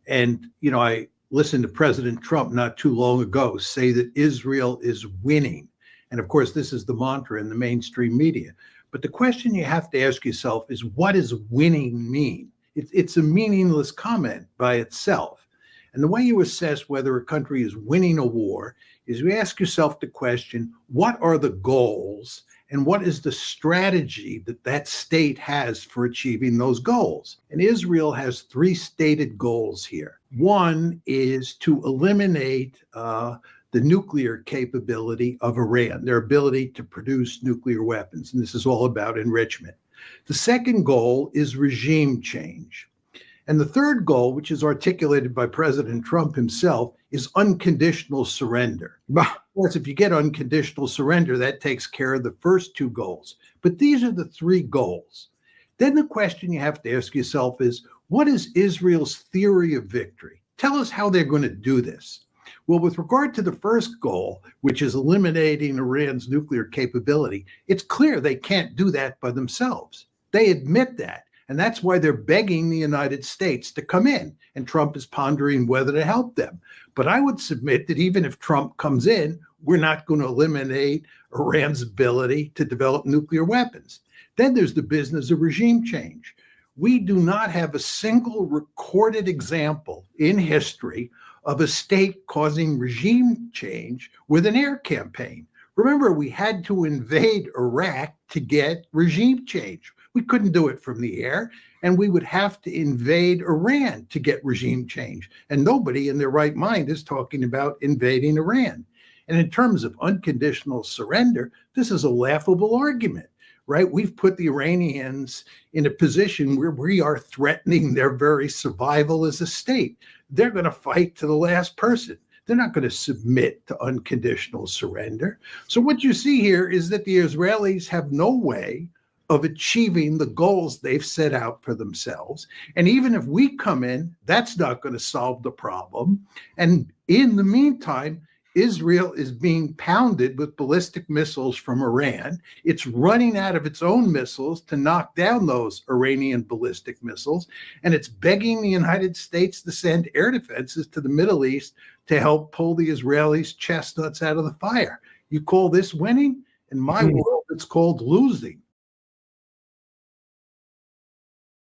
And, I listened to President Trump not too long ago say that Israel is winning. And of course, this is the mantra in the mainstream media. But the question you have to ask yourself is, what does winning mean? It's a meaningless comment by itself. And the way you assess whether a country is winning a war is you ask yourself the question, what are the goals and what is the strategy that that state has for achieving those goals? And Israel has three stated goals here. One is to eliminate the nuclear capability of Iran, their ability to produce nuclear weapons. And this is all about enrichment. The second goal is regime change. And the third goal, which is articulated by President Trump himself, is unconditional surrender. Of course, if you get unconditional surrender, that takes care of the first two goals. But these are the three goals. Then the question you have to ask yourself is, what is Israel's theory of victory? Tell us how they're going to do this. Well, with regard to the first goal, which is eliminating Iran's nuclear capability, it's clear they can't do that by themselves. They admit that. And that's why they're begging the United States to come in. And Trump is pondering whether to help them. But I would submit that even if Trump comes in, we're not going to eliminate Iran's ability to develop nuclear weapons. Then there's the business of regime change. We do not have a single recorded example in history of a state causing regime change with an air campaign. Remember, we had to invade Iraq to get regime change. We couldn't do it from the air, and we would have to invade Iran to get regime change. And nobody in their right mind is talking about invading Iran. And in terms of unconditional surrender, this is a laughable argument, right? We've put the Iranians in a position where we are threatening their very survival as a state. They're going to fight to the last person. They're not going to submit to unconditional surrender. So what you see here is that the Israelis have no way of achieving the goals they've set out for themselves. And even if we come in, that's not going to solve the problem. And in the meantime, Israel is being pounded with ballistic missiles from Iran. It's running out of its own missiles to knock down those Iranian ballistic missiles. And it's begging the United States to send air defenses to the Middle East to help pull the Israelis' chestnuts out of the fire. You call this winning? In my world, it's called losing.